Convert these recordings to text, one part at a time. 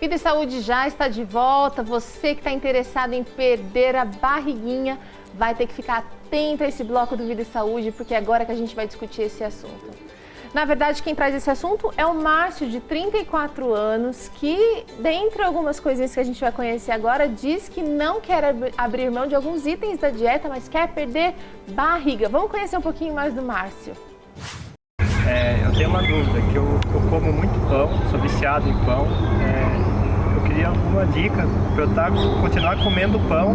Vida e Saúde já está de volta. Você que está interessado em perder a barriguinha vai ter que ficar atento a esse bloco do Vida e Saúde, porque é agora que a gente vai discutir esse assunto. Na verdade, quem traz esse assunto é o Márcio, de 34 anos, que, dentre algumas coisinhas que a gente vai conhecer agora, diz que não quer abrir mão de alguns itens da dieta, mas quer perder barriga. Vamos conhecer um pouquinho mais do Márcio. Eu tenho uma dúvida, que eu como muito pão, sou viciado em pão. Eu queria alguma dica para eu continuar comendo pão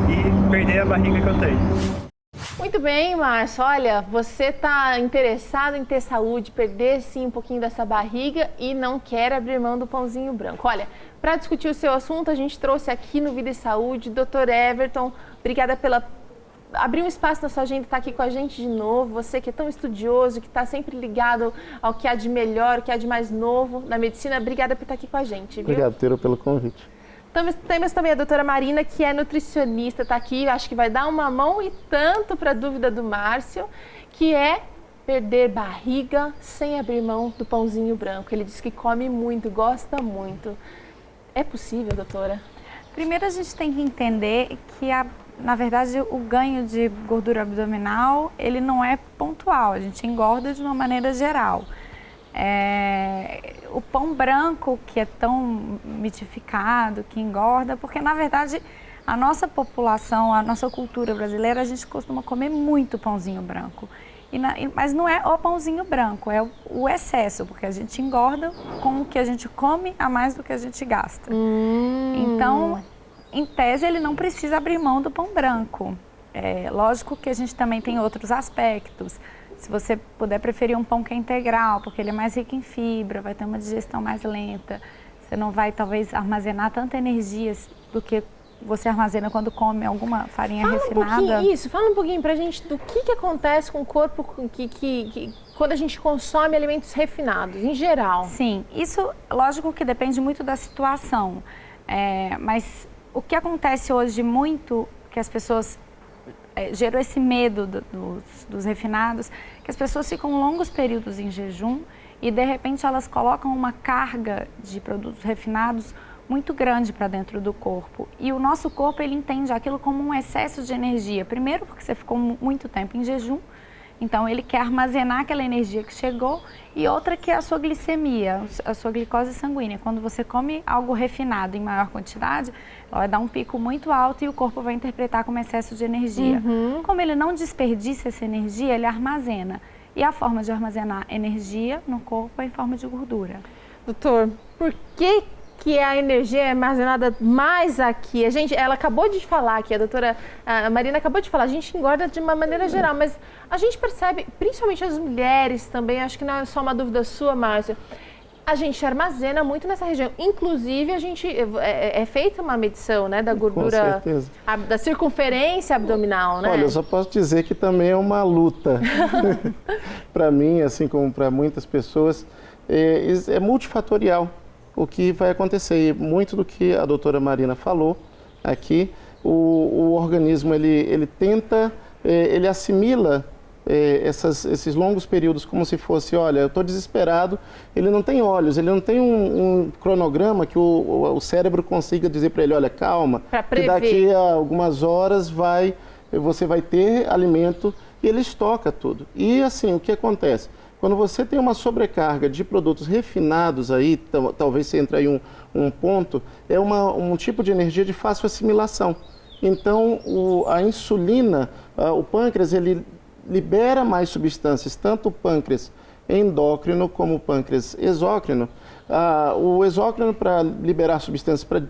e perder a barriga que eu tenho. Muito bem, Márcio. Olha, você está interessado em ter saúde, perder sim um pouquinho dessa barriga e não quer abrir mão do pãozinho branco. Olha, para discutir o seu assunto, a gente trouxe aqui no Vida e Saúde, Dr. Everton. Obrigada pela abrir um espaço na sua agenda, estar aqui com a gente de novo. Você que é tão estudioso, que está sempre ligado ao que há de melhor, o que há de mais novo na medicina. Obrigada por estar aqui com a gente, viu? Obrigado, Teiro, pelo convite. Temos também a doutora Marina, que é nutricionista, está aqui, acho que vai dar uma mão e tanto para a dúvida do Márcio, que é perder barriga sem abrir mão do pãozinho branco. Ele diz que come muito, gosta muito. É possível, doutora? Primeiro a gente tem que entender que, na verdade, o ganho de gordura abdominal, ele não é pontual, a gente engorda de uma maneira geral. O pão branco, que é tão mitificado, que engorda, porque na verdade a nossa população, a nossa cultura brasileira, a gente costuma comer muito pãozinho branco. Mas não é o pãozinho branco, é o excesso, porque a gente engorda com o que a gente come a mais do que a gente gasta. Então, em tese, ele não precisa abrir mão do pão branco. Lógico que a gente também tem outros aspectos. Se você puder preferir um pão que é integral, porque ele é mais rico em fibra, vai ter uma digestão mais lenta, você não vai talvez armazenar tanta energia do que você armazena quando come alguma farinha refinada. Fala um pouquinho pra gente do que acontece com o corpo quando a gente consome alimentos refinados, em geral. Sim, isso lógico que depende muito da situação, mas o que acontece hoje muito, que as pessoas gerou esse medo dos refinados, que as pessoas ficam longos períodos em jejum e de repente elas colocam uma carga de produtos refinados muito grande para dentro do corpo. E o nosso corpo, ele entende aquilo como um excesso de energia. Primeiro porque você ficou muito tempo em jejum, então ele quer armazenar aquela energia que chegou, e outra que é a sua glicemia, a sua glicose sanguínea. Quando você come algo refinado em maior quantidade, ela vai dar um pico muito alto e o corpo vai interpretar como excesso de energia. Como ele não desperdiça essa energia, ele armazena. E a forma de armazenar energia no corpo é em forma de gordura. Doutor, por que a energia é armazenada mais aqui? Ela acabou de falar aqui, a doutora Marina acabou de falar, a gente engorda de uma maneira geral, mas a gente percebe, principalmente as mulheres também, acho que não é só uma dúvida sua, Márcia, a gente armazena muito nessa região. Inclusive, a gente é feita uma medição, né, da gordura, da circunferência abdominal, né? Olha, eu só posso dizer que também é uma luta. Para mim, assim como para muitas pessoas, é multifatorial o que vai acontecer. E muito do que a doutora Marina falou aqui, o organismo ele tenta, ele assimila esses longos períodos como se fosse, olha, eu estou desesperado, ele não tem olhos, ele não tem um cronograma que o cérebro consiga dizer para ele, olha, calma, que daqui a algumas horas você vai ter alimento, e ele estoca tudo. E assim, o que acontece? Quando você tem uma sobrecarga de produtos refinados aí, talvez você entre aí um ponto, é um tipo de energia de fácil assimilação. Então, a insulina, o pâncreas, ele libera mais substâncias, tanto o pâncreas endócrino como o pâncreas exócrino. O exócrino para liberar substâncias para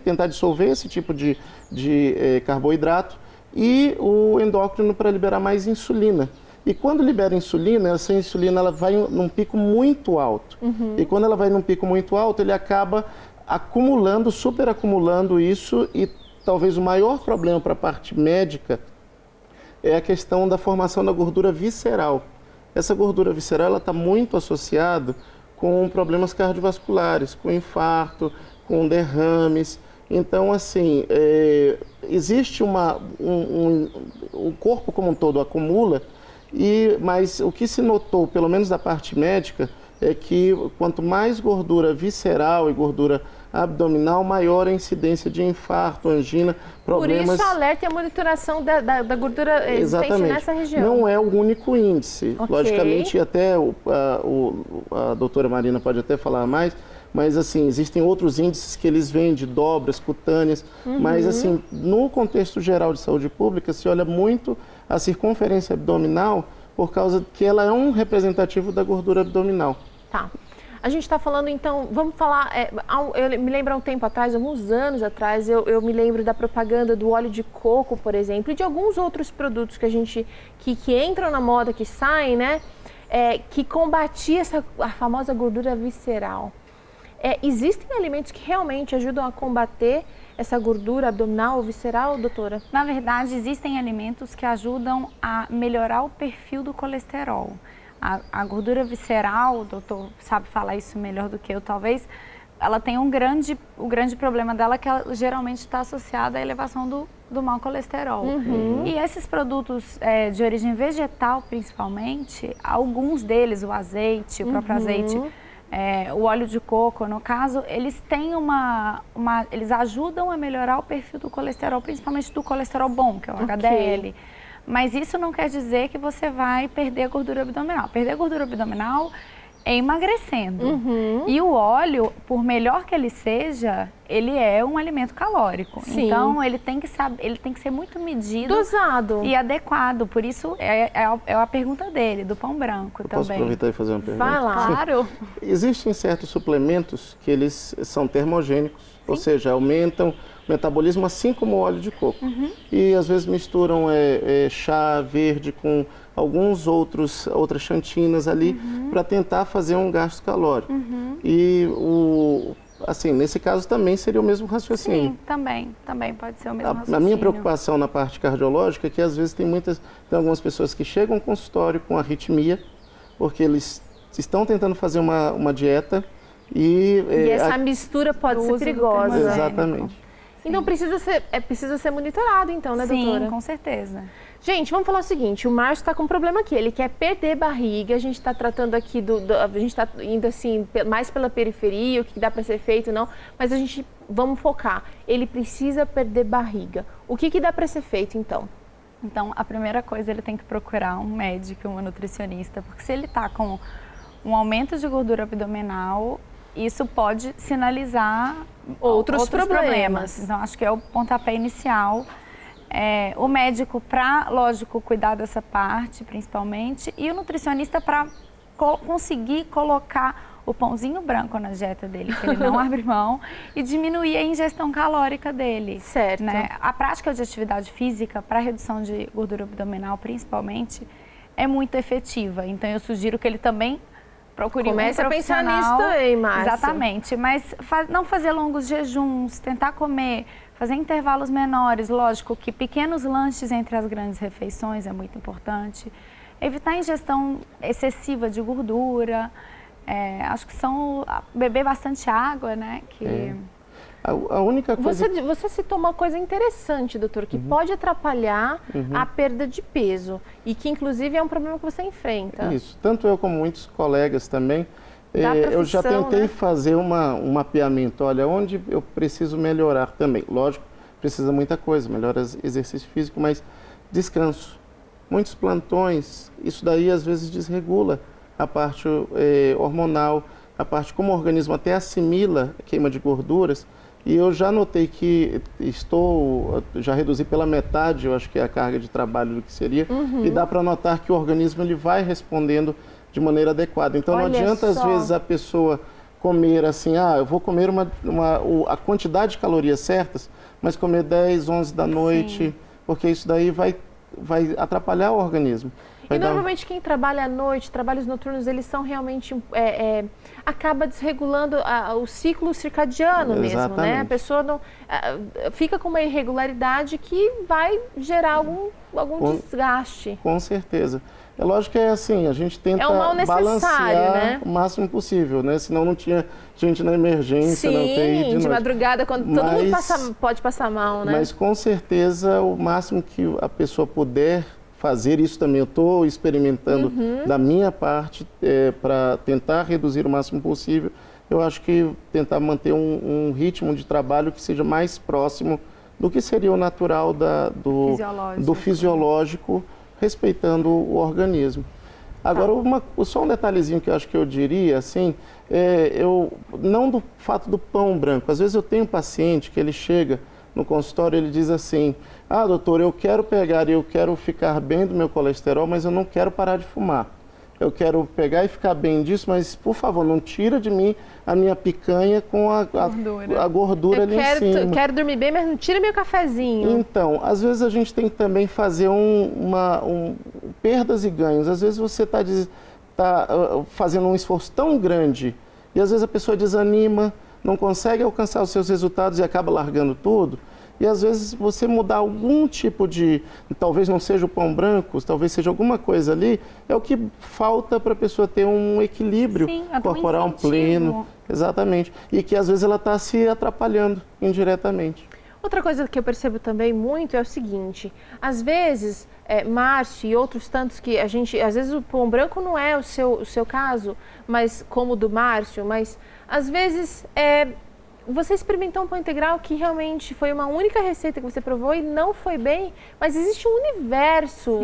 tentar dissolver esse tipo de carboidrato, e o endócrino para liberar mais insulina. E quando libera insulina, essa insulina ela vai num pico muito alto. E quando ela vai num pico muito alto, ele acaba superacumulando isso, e talvez o maior problema para a parte médica é a questão da formação da gordura visceral. Essa gordura visceral está muito associada com problemas cardiovasculares, com infarto, com derrames. Então, assim, existe o corpo como um todo acumula, mas o que se notou, pelo menos da parte médica, é que quanto mais gordura visceral e gordura abdominal, maior a incidência de infarto, angina, problemas... Por isso, alerta e a monitoração da gordura existente nessa região. Não é o único índice. Ok. Logicamente, até a doutora Marina pode até falar mais, mas assim, existem outros índices que eles vêm de dobras cutâneas, mas assim, no contexto geral de saúde pública, se olha muito a circunferência abdominal por causa que ela é um representativo da gordura abdominal. Tá. A gente está falando, então, vamos falar, eu me lembro há um tempo atrás, alguns anos atrás, eu me lembro da propaganda do óleo de coco, por exemplo, e de alguns outros produtos que a gente, que entram na moda, que saem, né, que combatia a famosa gordura visceral. Existem alimentos que realmente ajudam a combater essa gordura abdominal ou visceral, doutora? Na verdade, existem alimentos que ajudam a melhorar o perfil do colesterol. A gordura visceral, o doutor sabe falar isso melhor do que eu, talvez, ela tem o grande problema dela que ela geralmente está associada à elevação do mau colesterol. E esses produtos de origem vegetal, principalmente, alguns deles, o azeite, o próprio azeite, o óleo de coco, no caso, eles têm eles ajudam a melhorar o perfil do colesterol, principalmente do colesterol bom, que é o HDL. Mas isso não quer dizer que você vai perder a gordura abdominal. Perder a gordura abdominal é emagrecendo. E o óleo, por melhor que ele seja, ele é um alimento calórico. Sim. Então, ele tem que ser muito medido. Dosado. E adequado. Por isso, é a pergunta dele, do pão branco também. Posso aproveitar e fazer uma pergunta? Vai lá. Claro. Existem certos suplementos que eles são termogênicos, ou seja, aumentam o metabolismo, assim como o óleo de coco. E às vezes misturam chá verde com outras xantinas ali para tentar fazer um gasto calórico. E assim, nesse caso também seria o mesmo raciocínio. Sim, também pode ser o mesmo raciocínio. A minha preocupação na parte cardiológica é que às vezes tem algumas pessoas que chegam ao consultório com arritmia, porque eles estão tentando fazer uma dieta e essa mistura pode ser perigosa. Exatamente. Então precisa ser monitorado, então, né, doutora? Sim, com certeza. Gente, vamos falar o seguinte, o Márcio está com um problema aqui, ele quer perder barriga, a gente está tratando aqui, a gente está indo assim, mais pela periferia, o que dá para ser feito, não, mas vamos focar, ele precisa perder barriga. O que dá para ser feito, então? Então, a primeira coisa, ele tem que procurar um médico, uma nutricionista, porque se ele está com um aumento de gordura abdominal, isso pode sinalizar outros problemas. Então, acho que é o pontapé inicial. O médico para, lógico, cuidar dessa parte, principalmente, e o nutricionista para conseguir colocar o pãozinho branco na dieta dele, que ele não abre mão, e diminuir a ingestão calórica dele. Certo. Né? A prática de atividade física para redução de gordura abdominal, principalmente, é muito efetiva. Então, eu sugiro que ele também procure Comece um profissional. a pensar nisso também, Márcia. Exatamente, mas não fazer longos jejuns, tentar comer, fazer intervalos menores, lógico que pequenos lanches entre as grandes refeições é muito importante. Evitar a ingestão excessiva de gordura, acho que beber bastante água, né? A única coisa... Você citou uma coisa interessante, doutor, que pode atrapalhar a perda de peso e que, inclusive, é um problema que você enfrenta. Isso. Tanto eu como muitos colegas também, eu já tentei fazer um mapeamento. Olha, onde eu preciso melhorar também. Lógico, precisa muita coisa, melhora exercício físico, mas descanso. Muitos plantões, isso daí às vezes desregula a parte hormonal, a parte como o organismo até assimila a queima de gorduras. E eu já notei que já reduzi pela metade, eu acho que é a carga de trabalho do que seria, e dá para notar que o organismo ele vai respondendo de maneira adequada. Então não adianta às vezes a pessoa comer assim, eu vou comer a quantidade de calorias certas, mas comer 10, 11 da noite, porque isso daí vai atrapalhar o organismo. E normalmente quem trabalha à noite, trabalhos noturnos, eles são realmente, acaba desregulando o ciclo circadiano mesmo, né? A pessoa não, fica com uma irregularidade que vai gerar algum desgaste. Com certeza. É lógico que é assim, a gente tenta balancear né? O máximo possível, né? Senão não tinha gente na emergência, na UTI de madrugada, quando todo mundo pode passar mal, né? Mas com certeza o máximo que a pessoa puder fazer isso também. Eu estou experimentando da minha parte para tentar reduzir o máximo possível. Eu acho que tentar manter um ritmo de trabalho que seja mais próximo do que seria o natural do fisiológico, respeitando o organismo. Agora, só um detalhezinho que eu acho que eu diria, assim, não do fato do pão branco. Às vezes eu tenho um paciente que ele chega no consultório e ele diz assim, doutor, eu quero pegar e eu quero ficar bem do meu colesterol, mas eu não quero parar de fumar. Eu quero pegar e ficar bem disso, mas, por favor, não tira de mim a minha picanha com a gordura ali em cima. Eu quero dormir bem, mas não tira meu cafezinho. Então, às vezes a gente tem que também fazer perdas e ganhos. Às vezes você está fazendo um esforço tão grande e às vezes a pessoa desanima, não consegue alcançar os seus resultados e acaba largando tudo. E às vezes você mudar algum tipo talvez não seja o pão branco, talvez seja alguma coisa ali, é o que falta para a pessoa ter um equilíbrio corporal pleno. Exatamente. E que às vezes ela está se atrapalhando indiretamente. Outra coisa que eu percebo também muito é o seguinte, às vezes, Márcio e outros tantos que às vezes o pão branco não é o seu caso, mas como o do Márcio, mas às vezes você experimentou um pão integral que realmente foi uma única receita que você provou e não foi bem, mas existe um universo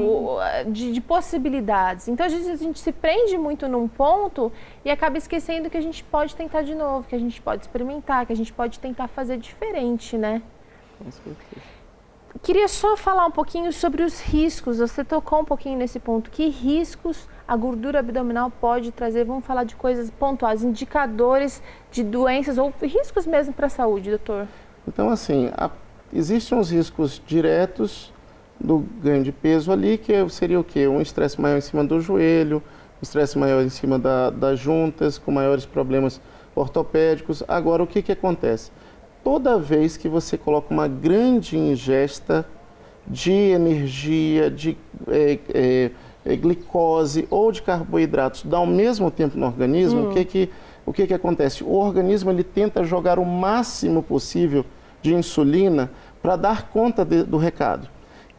de possibilidades. Então, às vezes, a gente se prende muito num ponto e acaba esquecendo que a gente pode tentar de novo, que a gente pode experimentar, que a gente pode tentar fazer diferente, né? Com certeza. Queria só falar um pouquinho sobre os riscos. Você tocou um pouquinho nesse ponto. Que riscos a gordura abdominal pode trazer? Vamos falar de coisas pontuais, indicadores de doenças ou riscos mesmo para a saúde, doutor? Então, assim, existem os riscos diretos do ganho de peso ali, que seria o quê? Um estresse maior em cima do joelho, um estresse maior em cima das juntas, com maiores problemas ortopédicos. Agora, o que acontece? Toda vez que você coloca uma grande ingesta de energia, de glicose ou de carboidratos ao mesmo tempo no organismo, o que acontece? O organismo ele tenta jogar o máximo possível de insulina para dar conta do recado.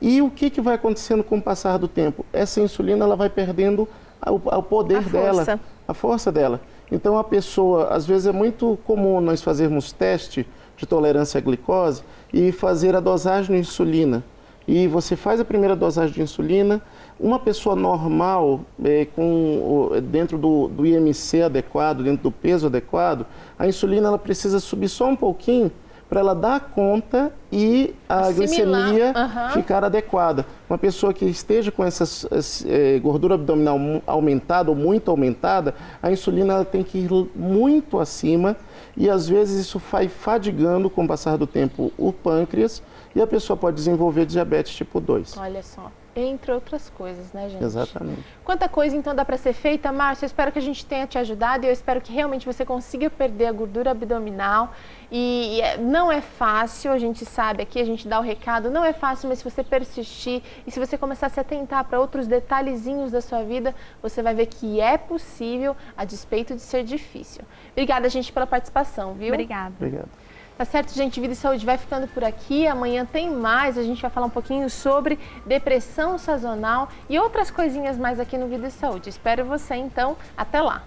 E o que vai acontecendo com o passar do tempo? Essa insulina ela vai perdendo o poder dela, a força dela. Então a pessoa, às vezes é muito comum nós fazermos teste de tolerância à glicose e fazer a dosagem de insulina. E você faz a primeira dosagem de insulina, uma pessoa normal, dentro do IMC adequado, dentro do peso adequado, a insulina ela precisa subir só um pouquinho para ela dar conta e a glicemia ficar adequada. Uma pessoa que esteja com essa gordura abdominal aumentada ou muito aumentada, a insulina ela tem que ir muito acima e às vezes isso vai fadigando com o passar do tempo o pâncreas e a pessoa pode desenvolver diabetes tipo 2. Olha só, entre outras coisas, né, gente? Exatamente. Quanta coisa então dá para ser feita, Márcio? Eu espero que a gente tenha te ajudado e eu espero que realmente você consiga perder a gordura abdominal. E não é fácil, a gente sabe aqui, a gente dá o recado, não é fácil, mas se você persistir e se você começar a se atentar para outros detalhezinhos da sua vida, você vai ver que é possível, a despeito de ser difícil. Obrigada, gente, pela participação, viu? Obrigada. Obrigado. Tá certo, gente? Vida e Saúde vai ficando por aqui. Amanhã tem mais. A gente vai falar um pouquinho sobre depressão sazonal e outras coisinhas mais aqui no Vida e Saúde. Espero você, então. Até lá!